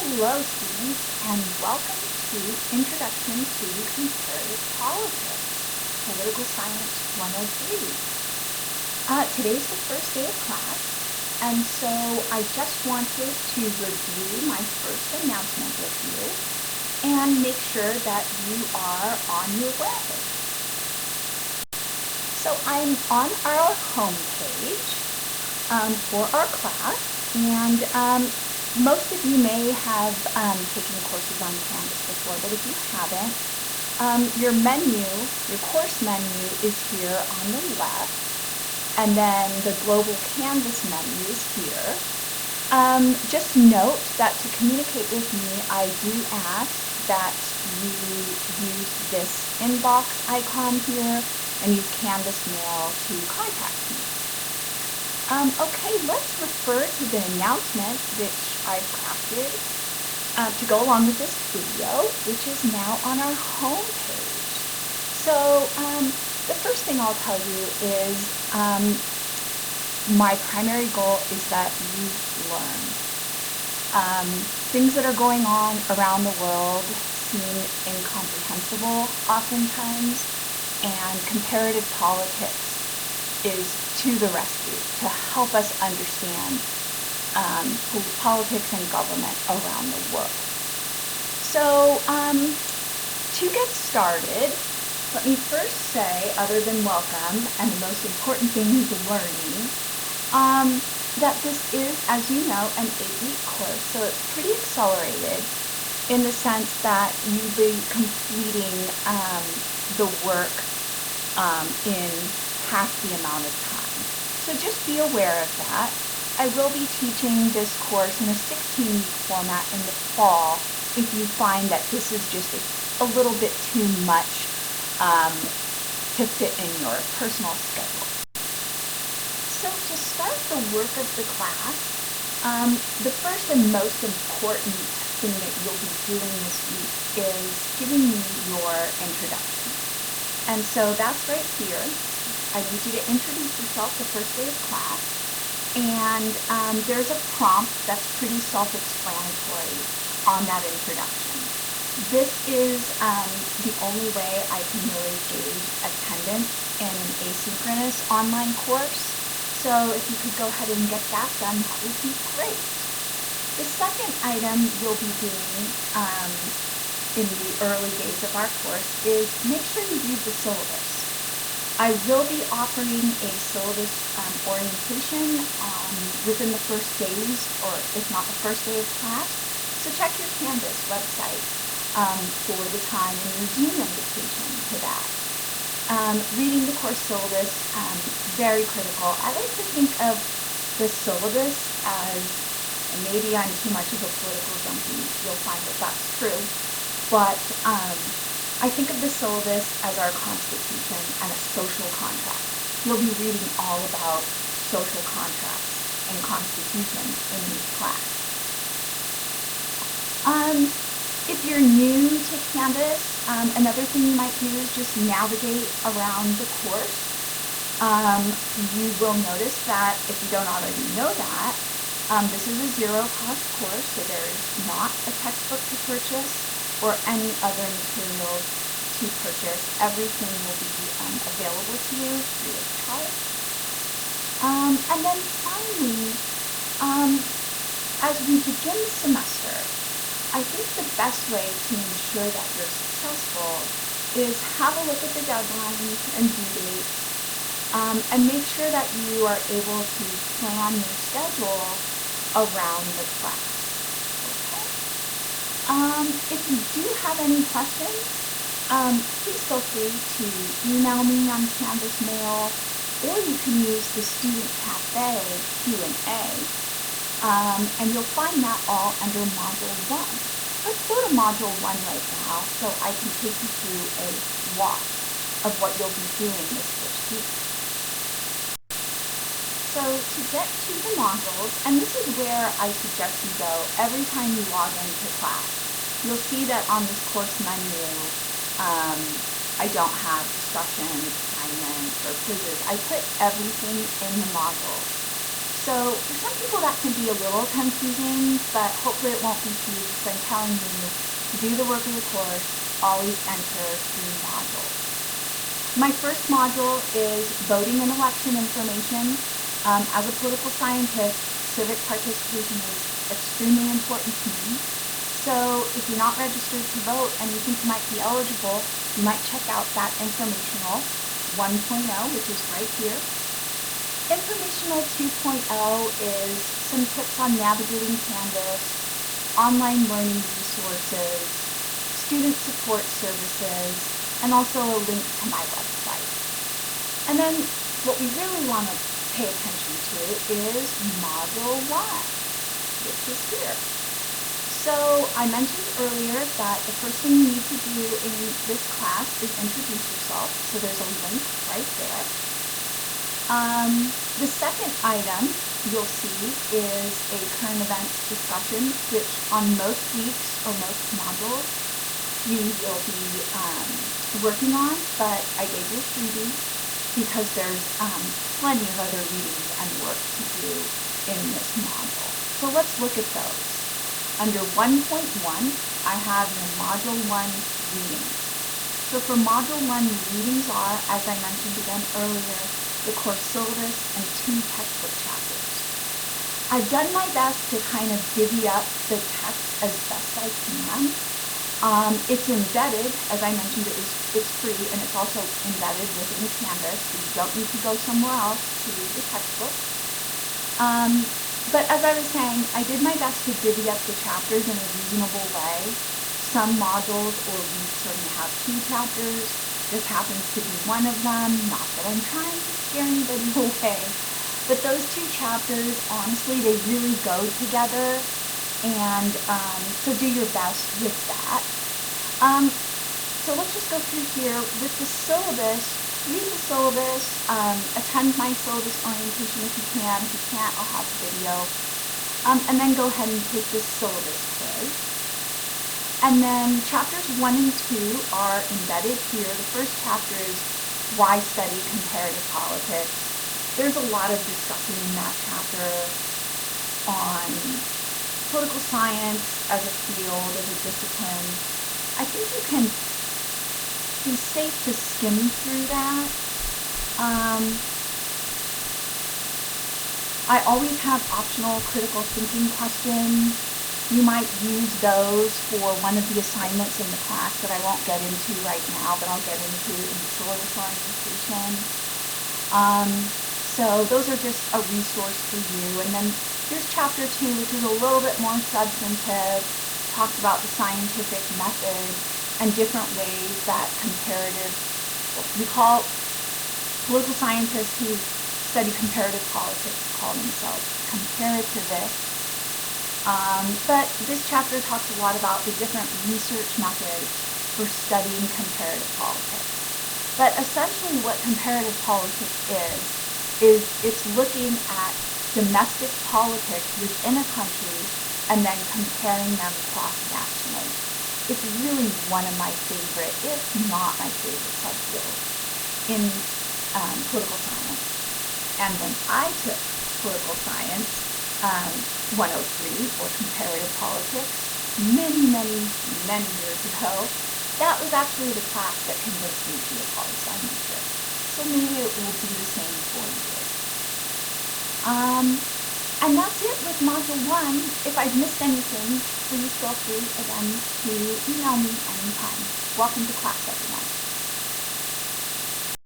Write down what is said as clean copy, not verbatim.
Hello, students, and welcome to Introduction to Comparative Politics, Political Science 103. Today's the first day of class, and so I just wanted to review my first announcement with you and make sure that you are on your way. So I'm on our homepage for our class, and most of you may have taken courses on Canvas before, but if you haven't, your course menu is here on the left, and then the global Canvas menu is here. Just note that to communicate with me, I do ask that you use this inbox icon here and use Canvas Mail to contact me. Okay, let's refer to the announcement which I've crafted to go along with this video, which is now on our home page. So the first thing I'll tell you is my primary goal is that you learn. Things that are going on around the world seem incomprehensible oftentimes, and comparative politics is to the rescue to help us understand politics and government around the world. So to get started, let me first say, other than welcome, and the most important thing is learning, that this is, as you know, an 8-week course, so it's pretty accelerated in the sense that you'll be completing the work in half the amount of time. So just be aware of that. I will be teaching this course in a 16-week format in the fall if you find that this is just a little bit too much to fit in your personal schedule. So to start the work of the class, the first and most important thing that you'll be doing this week is giving me your introduction. And so that's right here. I need you to introduce yourself the first day of class, and there's a prompt that's pretty self-explanatory on that introduction. This is the only way I can really gauge attendance in an asynchronous online course, so if you could go ahead and get that done, that would be great. The second item you'll be doing in the early days of our course is make sure you read the syllabus. I will be offering a syllabus orientation within the first days, or if not the first day of class, so check your Canvas website for the time and your Zoom invitation to that. Reading the course syllabus, very critical. I like to think of the syllabus as, and maybe I'm too much of a political junkie, you'll find that that's true, but I think of the syllabus as our Constitution and a social contract. You'll be reading all about social contracts and constitutions in this class. If you're new to Canvas, another thing you might do is just navigate around the course. You will notice that, if you don't already know that, this is a zero-cost course, so there is not a textbook to purchase or any other materials to purchase. Everything will be available to you free of charge. And then finally, as we begin the semester, I think the best way to ensure that you're successful is have a look at the deadlines and due dates, and make sure that you are able to plan your schedule around the class. If you do have any questions, please feel free to email me on Canvas Mail, or you can use the Student Cafe Q&A, and you'll find that all under Module 1. Let's go to Module 1 right now so I can take you through a walk of what you'll be doing this first week. So to get to the modules, and this is where I suggest you go every time you log into class, you'll see that on this course menu, I don't have discussions, assignments, or quizzes. I put everything in the modules. So for some people that can be a little confusing, but hopefully it won't be to you because I'm telling you to do the work of the course, always enter 3 modules. My first module is voting and election information. As a political scientist, civic participation is extremely important to me. So if you're not registered to vote and you think you might be eligible, you might check out that informational 1.0, which is right here. Informational 2.0 is some tips on navigating Canvas, online learning resources, student support services, and also a link to my website. And then what we really want to pay attention to is Module 1, which is here. So I mentioned earlier that the first thing you need to do in this class is introduce yourself. So there's a link right there. The second item you'll see is a current events discussion, which on most weeks or most modules you will be working on, but I gave you a freebie because there's plenty of other readings and work to do in this module. So let's look at those. Under 1.1, I have your Module 1 readings. So for Module 1, your readings are, as I mentioned again earlier, the course syllabus and 2 textbook chapters. I've done my best to kind of divvy up the text as best I can. It's embedded, as I mentioned, it's free, and it's also embedded within Canvas, so you don't need to go somewhere else to read the textbook. But as I was saying, I did my best to divvy up the chapters in a reasonable way. Some modules or weeks are going to have 2 chapters. This happens to be one of them. Not that I'm trying to scare anybody away, but those 2 chapters, honestly, they really go together, and so do your best with that. So let's just go through here with the syllabus. Read the syllabus, attend my syllabus orientation if you can. If you can't, I'll have a video. And then go ahead and take this syllabus quiz. And then chapters 1 and 2 are embedded here. The first chapter is Why Study Comparative Politics. There's a lot of discussion in that chapter on political science as a field, as a discipline. I think you can be safe to skim through that. I always have optional critical thinking questions. You might use those for one of the assignments in the class that I won't get into right now, but I'll get into in the syllabus orientation. So those are just a resource for you. And then here's chapter 2, which is a little bit more substantive, talks about the scientific method and different ways that we call political scientists who study comparative politics call themselves comparativists. But this chapter talks a lot about the different research methods for studying comparative politics. But essentially what comparative politics is it's looking at domestic politics within a country and then comparing them cross-nationally. It's really one of my favorite, if not my favorite subfield in political science. And when I took political science 103, or comparative politics, many years ago, that was actually the class that convinced me to be a poli-sci major. So maybe it will be the same for you. And that's it with Module 1. If I've missed anything, please feel free again to email me anytime. Welcome to class, everyone.